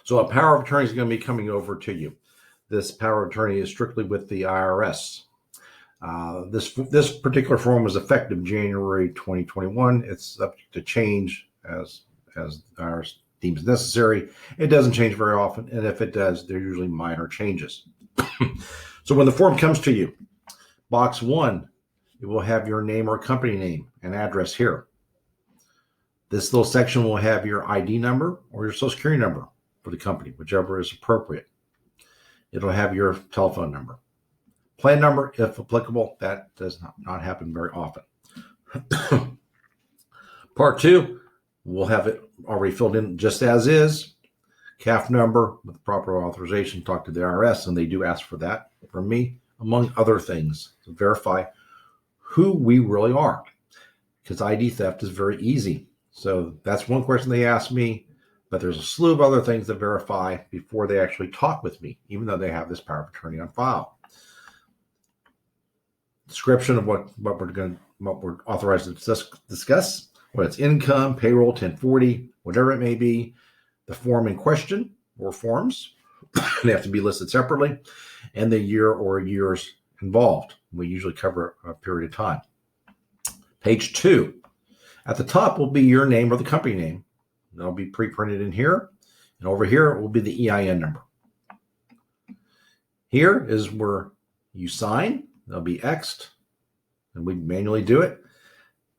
So a power of attorney is going to be coming over to you. This power of attorney is strictly with the IRS. This particular form was effective January 2021. It's subject to change as IRS deems necessary. It doesn't change very often, and if it does, they're usually minor changes. So when the form comes to you, box 1, it will have your name or company name and address here. This little section will have your ID number or your social security number for the company, whichever is appropriate. It'll have your telephone number. Plan number, if applicable. That does not happen very often. Part 2, we'll have it already filled in just as is. CAF number with proper authorization. Talk to the IRS, and they do ask for that from me, among other things, to verify who we really are. Because ID theft is very easy. So that's one question they ask me, but there's a slew of other things to verify before they actually talk with me, even though they have this power of attorney on file. Description of what we're authorized to discuss, whether it's income, payroll, 1040, whatever it may be, the form in question or forms, they have to be listed separately, and the year or years involved. We usually cover a period of time. Page 2. At the top will be your name or the company name. That'll be pre-printed in here. And over here will be the EIN number. Here is where you sign. They'll be X'd, and we manually do it.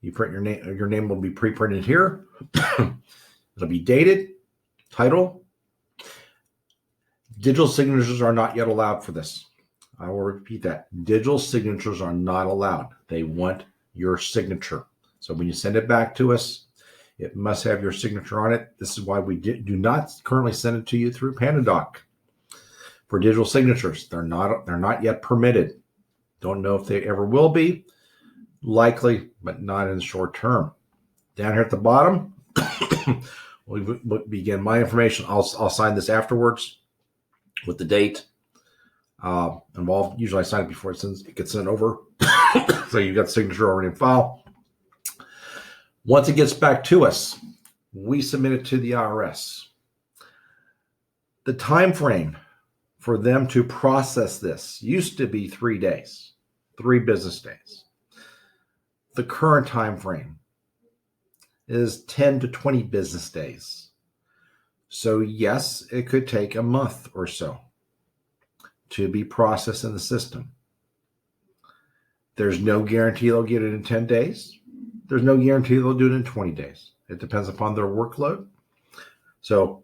You print your name. Your name will be pre-printed here. It'll be dated, title. Digital signatures are not yet allowed for this. I will repeat that. Digital signatures are not allowed. They want your signature. So when you send it back to us, it must have your signature on it. This is why we do not currently send it to you through PandaDoc for digital signatures. They're not yet permitted. Don't know if they ever will be. Likely, but not in the short term. Down here at the bottom, we begin my information. I'll sign this afterwards with the date involved. Usually I sign it before it gets sent over. So you've got the signature already in file. Once it gets back to us, we submit it to the IRS. The time frame for them to process this used to be 3 days, 3 business days. The current time frame is 10 to 20 business days. So yes, it could take a month or so to be processed in the system. There's no guarantee they'll get it in 10 days. There's no guarantee they'll do it in 20 days. It depends upon their workload. So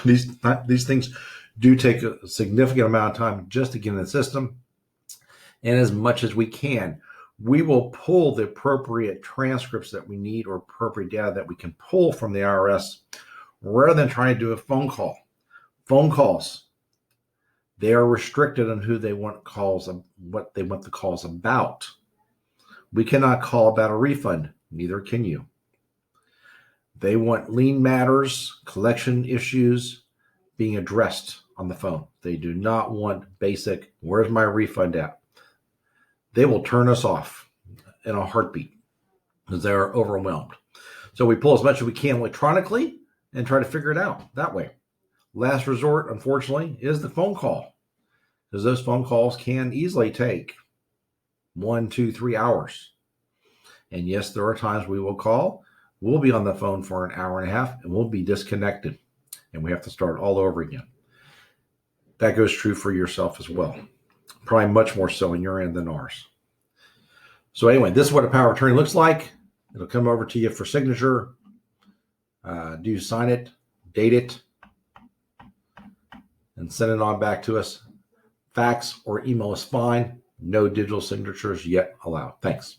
these things do take a significant amount of time just to get in the system. And as much as we can, we will pull the appropriate transcripts that we need or appropriate data that we can pull from the IRS rather than trying to do a phone call. Phone calls, they are restricted on who they want calls, what they want the calls about. We cannot call about a refund. Neither can you. They want lien matters, collection issues being addressed on the phone. They do not want basic, where's my refund at? They will turn us off in a heartbeat because they are overwhelmed. So we pull as much as we can electronically and try to figure it out that way. Last resort, unfortunately, is the phone call, because those phone calls can easily take 1, 2, 3 hours. And yes, there are times we will call. We'll be on the phone for an hour and a half and we'll be disconnected and we have to start all over again. That goes true for yourself as well. Probably much more so in your end than ours. So anyway, this is what a power of attorney looks like. It'll come over to you for signature. Do you sign it, date it, and send it on back to us. Fax or email is fine. No digital signatures yet allowed. Thanks.